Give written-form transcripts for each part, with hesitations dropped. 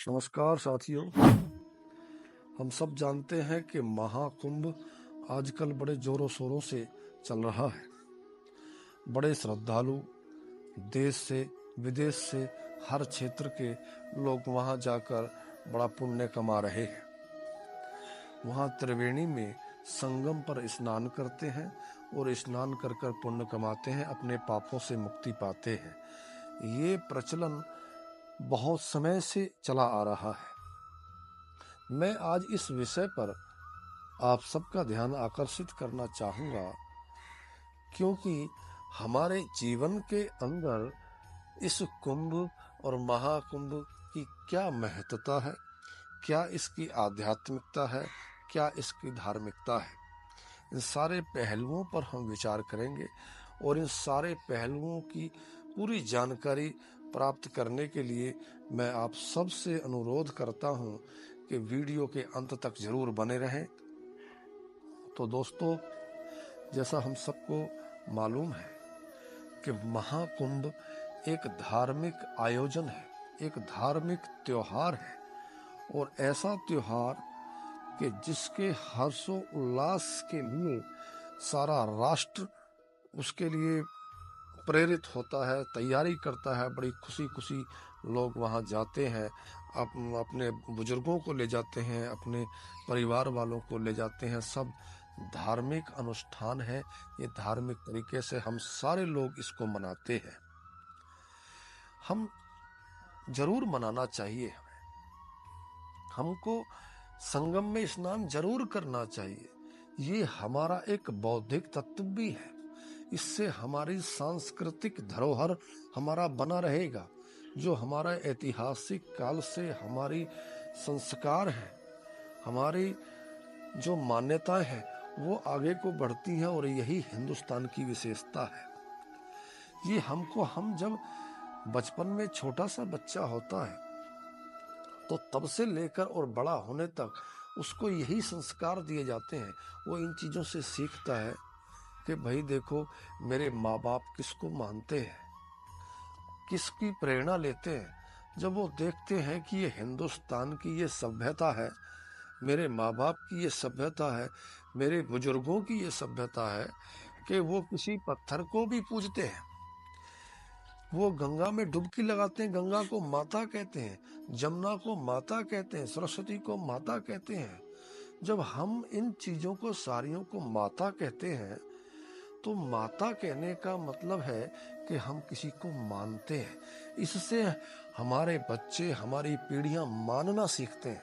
नमस्कार साथियों। हम सब जानते हैं कि महाकुंभ आजकल बड़े जोरों शोरों से चल रहा है। बड़े श्रद्धालु देश से विदेश से हर क्षेत्र के लोग वहां जाकर बड़ा पुण्य कमा रहे हैं। वहां त्रिवेणी में संगम पर स्नान करते हैं और स्नान कर कर पुण्य कमाते हैं, अपने पापों से मुक्ति पाते हैं। ये प्रचलन बहुत समय से चला आ रहा है। मैं आज इस विषय पर आप सबका ध्यान आकर्षित करना चाहूँगा, क्योंकि हमारे जीवन के अंदर इस कुंभ और महाकुंभ की क्या महत्वता है, क्या इसकी आध्यात्मिकता है, क्या इसकी धार्मिकता है। इन सारे पहलुओं पर हम विचार करेंगे और इन सारे पहलुओं की पूरी जानकारी प्राप्त करने के लिए मैं आप सबसे अनुरोध करता हूं कि वीडियो के अंत तक जरूर बने रहें। तो दोस्तों, जैसा हम सबको मालूम है कि महाकुंभ एक धार्मिक आयोजन है, एक धार्मिक त्योहार है, और ऐसा त्योहार कि जिसके हर्षो उल्लास के लिए सारा राष्ट्र उसके लिए प्रेरित होता है, तैयारी करता है। बड़ी खुशी खुशी लोग वहाँ जाते हैं, अपने बुजुर्गों को ले जाते हैं, अपने परिवार वालों को ले जाते हैं। सब धार्मिक अनुष्ठान है। ये धार्मिक तरीके से हम सारे लोग इसको मनाते हैं। हम जरूर मनाना चाहिए। हमको संगम में स्नान जरूर करना चाहिए। ये हमारा एक बौद्धिक तत्व भी है। इससे हमारी सांस्कृतिक धरोहर हमारा बना रहेगा। जो हमारा ऐतिहासिक काल से हमारी संस्कार है, हमारी जो मान्यताएं हैं, वो आगे को बढ़ती हैं, और यही हिंदुस्तान की विशेषता है। ये हम जब बचपन में छोटा सा बच्चा होता है तो तब से लेकर और बड़ा होने तक उसको यही संस्कार दिए जाते हैं। वो इन चीज़ों से सीखता है कि भाई देखो, मेरे माँ बाप किसको मानते हैं, किसकी प्रेरणा लेते हैं। जब वो देखते हैं कि ये हिंदुस्तान की ये सभ्यता है, मेरे माँ बाप की ये सभ्यता है, मेरे बुजुर्गों की ये सभ्यता है, कि वो किसी पत्थर को भी पूजते हैं, वो गंगा में डुबकी लगाते हैं, गंगा को माता कहते हैं, जमुना को माता कहते हैं, सरस्वती को माता कहते हैं। जब हम इन चीज़ों को सारियों को माता कहते हैं तो माता कहने का मतलब है कि हम किसी को मानते हैं। इससे हमारे बच्चे, हमारी पीढ़ियां मानना सीखते हैं,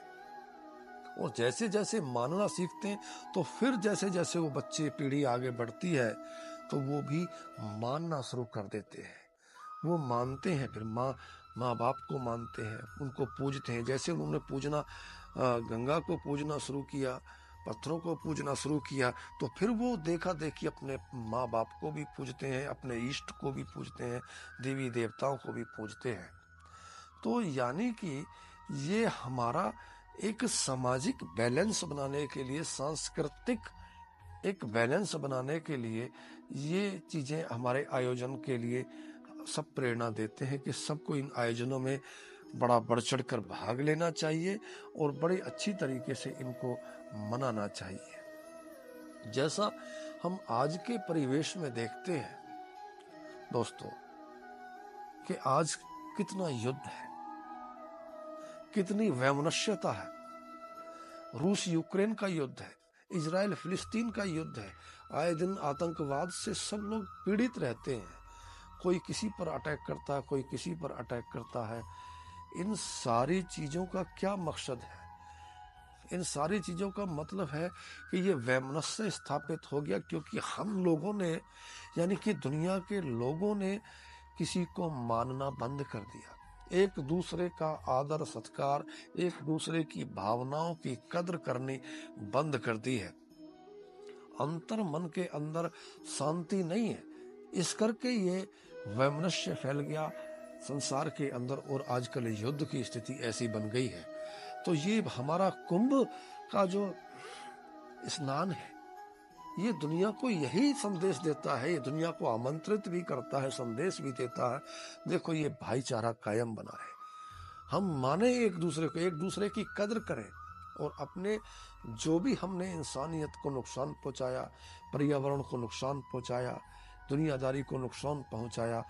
और जैसे जैसे मानना सीखते हैं तो फिर जैसे जैसे वो बच्चे पीढ़ी आगे बढ़ती है तो वो भी मानना शुरू कर देते हैं। वो मानते हैं, फिर माँ बाप को मानते हैं, उनको पूजते हैं। जैसे उन्होंने गंगा को पूजना शुरू किया, पत्थरों को पूजना शुरू किया, तो फिर वो देखा देखी अपने माँ बाप को भी पूजते हैं, अपने इष्ट को भी पूजते हैं, देवी देवताओं को भी पूजते हैं। तो यानी कि ये हमारा एक सामाजिक बैलेंस बनाने के लिए, सांस्कृतिक एक बैलेंस बनाने के लिए ये चीज़ें हमारे आयोजन के लिए सब प्रेरणा देते हैं कि सबको इन आयोजनों में बड़ा बढ़ चढ़ कर भाग लेना चाहिए और बड़े अच्छी तरीके से इनको मनाना चाहिए। जैसा हम आज के परिवेश में देखते हैं दोस्तों, कि आज कितना युद्ध है, कितनी वैमनस्यता है। रूस यूक्रेन का युद्ध है, इजराइल फिलिस्तीन का युद्ध है। आए दिन आतंकवाद से सब लोग पीड़ित रहते हैं। कोई किसी पर अटैक करता है, कोई किसी पर अटैक करता है। इन सारी चीज़ों का क्या मकसद है? इन सारी चीज़ों का मतलब है कि ये वैमनस्य स्थापित हो गया, क्योंकि हम लोगों ने, यानी कि दुनिया के लोगों ने किसी को मानना बंद कर दिया। एक दूसरे का आदर सत्कार, एक दूसरे की भावनाओं की कद्र करनी बंद कर दी है। अंतर मन के अंदर शांति नहीं है, इस करके ये वैमनस्य फैल गया संसार के अंदर, और आजकल युद्ध की स्थिति ऐसी बन गई है। तो ये हमारा कुंभ का जो स्नान है, ये दुनिया को यही संदेश देता है, ये दुनिया को आमंत्रित भी करता है, संदेश भी देता है। देखो, ये भाईचारा कायम बना है। हम माने एक दूसरे को, एक दूसरे की कदर करें, और अपने जो भी हमने इंसानियत को नुकसान पहुंचाया, पर्यावरण को नुकसान पहुंचाया, दुनियादारी को नुकसान पहुंचाया,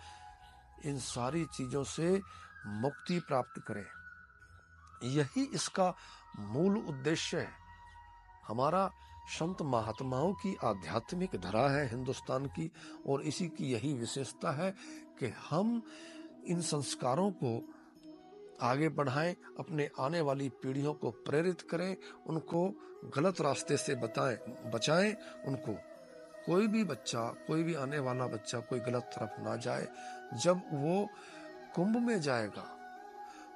इन सारी चीजों से मुक्ति प्राप्त करें। यही इसका मूल उद्देश्य है। हमारा संत महात्माओं की आध्यात्मिक धरा है हिंदुस्तान की, और इसी की यही विशेषता है कि हम इन संस्कारों को आगे बढ़ाएं, अपने आने वाली पीढ़ियों को प्रेरित करें, उनको गलत रास्ते से बचाएं उनको। कोई भी बच्चा, कोई भी आने वाला बच्चा कोई गलत तरफ ना जाए। जब वो कुंभ में जाएगा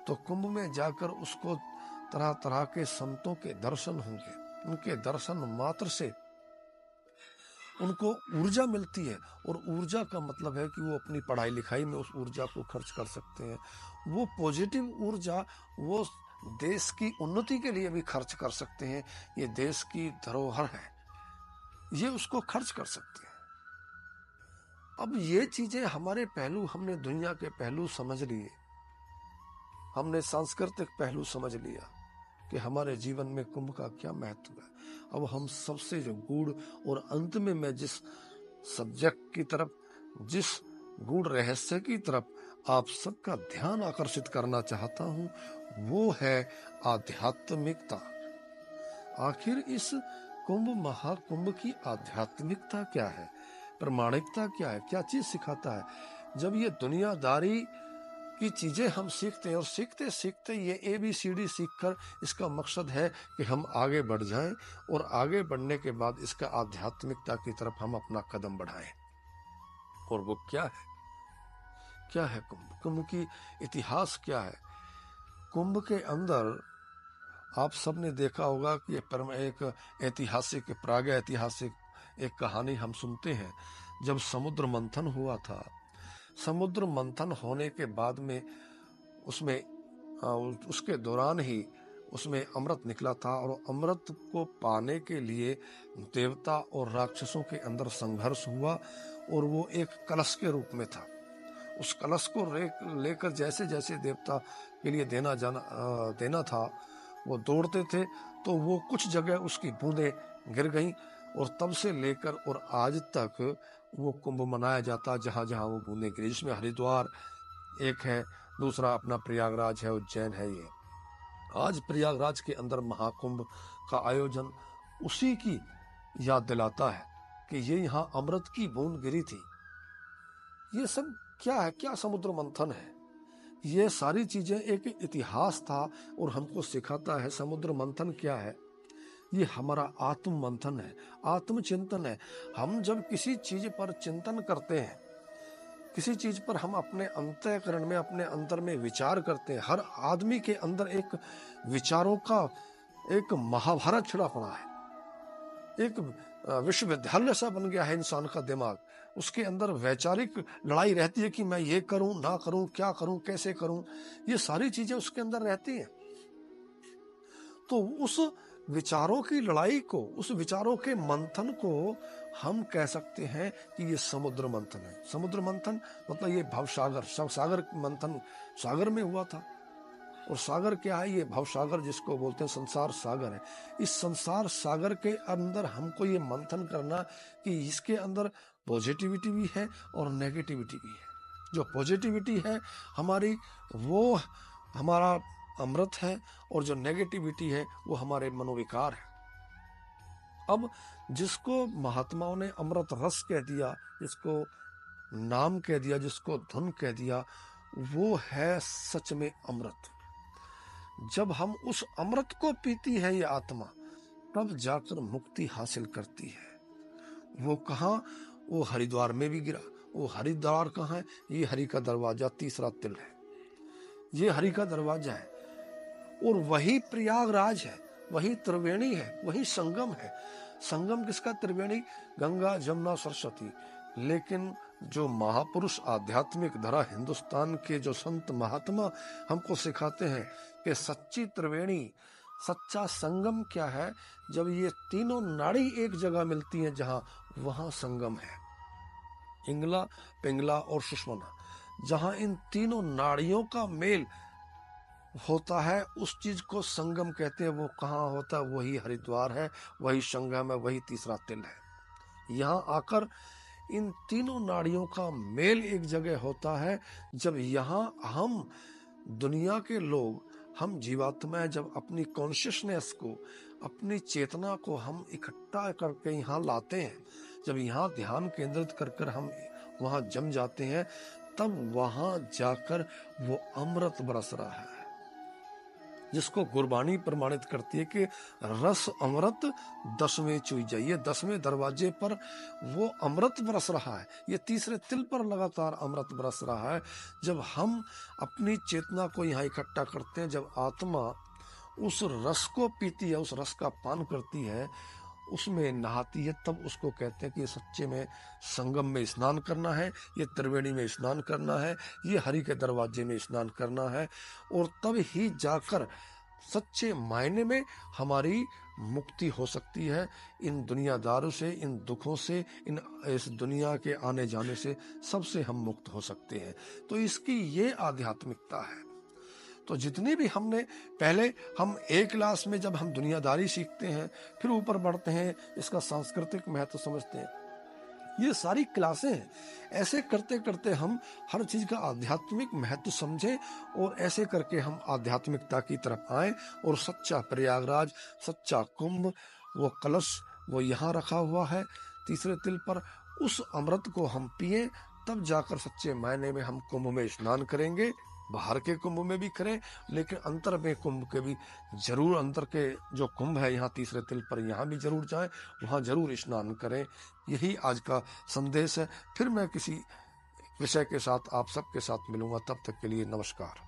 तो कुंभ में जाकर उसको तरह तरह के संतों के दर्शन होंगे। उनके दर्शन मात्र से उनको ऊर्जा मिलती है, और ऊर्जा का मतलब है कि वो अपनी पढ़ाई लिखाई में उस ऊर्जा को खर्च कर सकते हैं। वो पॉजिटिव ऊर्जा वो देश की उन्नति के लिए भी खर्च कर सकते हैं। ये देश की धरोहर है, ये उसको खर्च कर सकते हैं। अब ये चीजें हमारे पहलू, हमने दुनिया के पहलू समझ लिए, हमने सांस्कृतिक पहलू समझ लिया कि हमारे जीवन में कुंभ का क्या महत्व है। अब हम सबसे जो गूढ़, और अंत में मैं जिस सब्जेक्ट की तरफ, जिस गूढ़ रहस्य की तरफ आप सबका ध्यान आकर्षित करना चाहता हूं, वो है आध्यात्मिकता। आखिर इस कुंभ महाकुंभ की आध्यात्मिकता क्या है, प्रामाणिकता क्या है, क्या चीज सिखाता है। जब ये दुनियादारी की चीजें हम सीखते हैं, और सीखते सीखते ये ABCD सीखकर इसका मकसद है कि हम आगे बढ़ जाएं, और आगे बढ़ने के बाद इसका आध्यात्मिकता की तरफ हम अपना कदम बढ़ाएं। और वो क्या है, क्या है कुंभ, कुंभ की इतिहास क्या है। कुंभ के अंदर आप सबने देखा होगा कि एक ऐतिहासिक, प्राग ऐतिहासिक एक कहानी हम सुनते हैं। जब समुद्र मंथन हुआ था, समुद्र मंथन होने के बाद में उसमें उसके दौरान ही उसमें अमृत निकला था, और अमृत को पाने के लिए देवता और राक्षसों के अंदर संघर्ष हुआ, और वो एक कलश के रूप में था। उस कलश को लेकर जैसे जैसे देवता के लिए देना था, वो दौड़ते थे, तो वो कुछ जगह उसकी बूंदें गिर गईं, और तब से लेकर और आज तक वो कुंभ मनाया जाता जहां जहां वो बूंदें गिरी। जिसमें हरिद्वार एक है, दूसरा अपना प्रयागराज है, उज्जैन है। ये आज प्रयागराज के अंदर महाकुंभ का आयोजन उसी की याद दिलाता है कि ये यहाँ अमृत की बूंद गिरी थी। ये सब क्या है, क्या समुद्र मंथन है। ये सारी चीजें एक इतिहास था, और हमको सिखाता है समुद्र मंथन क्या है। ये हमारा आत्म मंथन है, आत्मचिंतन है। हम जब किसी चीज पर चिंतन करते हैं, किसी चीज पर हम अपने अंतःकरण में, अपने अंतर में विचार करते हैं। हर आदमी के अंदर एक विचारों का एक महाभारत छिड़ा पड़ा है, एक विश्वविद्यालय सा बन गया है इंसान का दिमाग। उसके अंदर वैचारिक लड़ाई रहती है कि मैं ये करूं ना करूं, क्या करूं, कैसे करूं, ये सारी चीजें उसके अंदर रहती हैं। तो उस विचारों की लड़ाई को, उस विचारों के मंथन को हम कह सकते हैं कि ये समुद्र मंथन है। समुद्र मंथन मतलब ये भवसागर, सागर मंथन सागर में हुआ था। और सागर क्या है, ये भवसागर जिसको बोलते हैं, संसार सागर है। इस संसार सागर के अंदर हमको ये मंथन करना कि इसके अंदर पॉजिटिविटी भी है और नेगेटिविटी भी है। जो पॉजिटिविटी है हमारी, वो हमारा अमृत है, और जो नेगेटिविटी है वो हमारे मनोविकार है। अब जिसको महात्माओं ने अमृत रस कह दिया, जिसको नाम कह दिया, जिसको धुन कह दिया, वो है सच में अमृत। जब हम उस अमृत को पीती है ये आत्मा, तब जाकर मुक्ति हासिल करती है। वो कहाँ, वो हरिद्वार में भी गिरा। वो हरिद्वार कहाँ है, ये हरि का दरवाजा, तीसरा तिल है, ये हरि का दरवाजा है। और वही प्रयागराज है, वही त्रिवेणी है, वही संगम है। संगम किसका? त्रिवेणी, गंगा जमुना सरस्वती। लेकिन जो महापुरुष आध्यात्मिक धरा हिंदुस्तान के जो संत महात्मा हमको सिखाते हैं कि सच्ची त्रिवेणी, सच्चा संगम क्या है, जब ये तीनों नाड़ी एक जगह मिलती हैं, जहां वहां संगम है। इंगला, पिंगला और सुषमना, जहां इन तीनों नाड़ियों का मेल होता है, उस चीज को संगम कहते हैं। वो कहाँ होता है? वही हरिद्वार है, वही संगम है, वही तीसरा तिल है। यहाँ आकर इन तीनों नाड़ियों का मेल एक जगह होता है। जब यहाँ हम दुनिया के लोग, हम जीवात्माएं, जब अपनी कॉन्शियसनेस को, अपनी चेतना को हम इकट्ठा करके यहाँ लाते हैं, जब यहाँ ध्यान केंद्रित कर कर हम वहाँ जम जाते हैं, तब वहाँ जाकर वो अमृत बरस रहा है, जिसको गुरबानी प्रमाणित करती है कि रस अमृत 10वें चुई जाइए। 10वें दरवाजे पर वो अमृत बरस रहा है। ये तीसरे तिल पर लगातार अमृत बरस रहा है। जब हम अपनी चेतना को यहाँ इकट्ठा करते हैं, जब आत्मा उस रस को पीती है, उस रस का पान करती है, उसमें नहाती है, तब उसको कहते हैं कि सच्चे में संगम में स्नान करना है, ये त्रिवेणी में स्नान करना है, ये हरि के दरवाजे में स्नान करना है। और तब ही जाकर सच्चे मायने में हमारी मुक्ति हो सकती है इन दुनियादारों से, इन दुखों से, इस दुनिया के आने जाने से, सबसे हम मुक्त हो सकते हैं। तो इसकी ये आध्यात्मिकता है। तो जितनी भी हमने पहले, हम एक क्लास में जब हम दुनियादारी सीखते हैं, फिर ऊपर बढ़ते हैं, इसका सांस्कृतिक महत्व समझते हैं, ये सारी क्लासें हैं। ऐसे करते करते हम हर चीज का आध्यात्मिक महत्व समझें, और ऐसे करके हम आध्यात्मिकता की तरफ आए। और सच्चा प्रयागराज, सच्चा कुंभ, वो कलश वो यहाँ रखा हुआ है तीसरे तिल पर, उस अमृत को हम पिए, तब जाकर सच्चे मायने में हम कुंभ में स्नान करेंगे। बाहर के कुंभ में भी करें, लेकिन अंतर में कुंभ के भी जरूर, अंतर के जो कुंभ है यहाँ तीसरे तिल पर, यहाँ भी जरूर जाएं, वहाँ जरूर स्नान करें। यही आज का संदेश है। फिर मैं किसी विषय के साथ आप सबके साथ मिलूंगा। तब तक के लिए नमस्कार।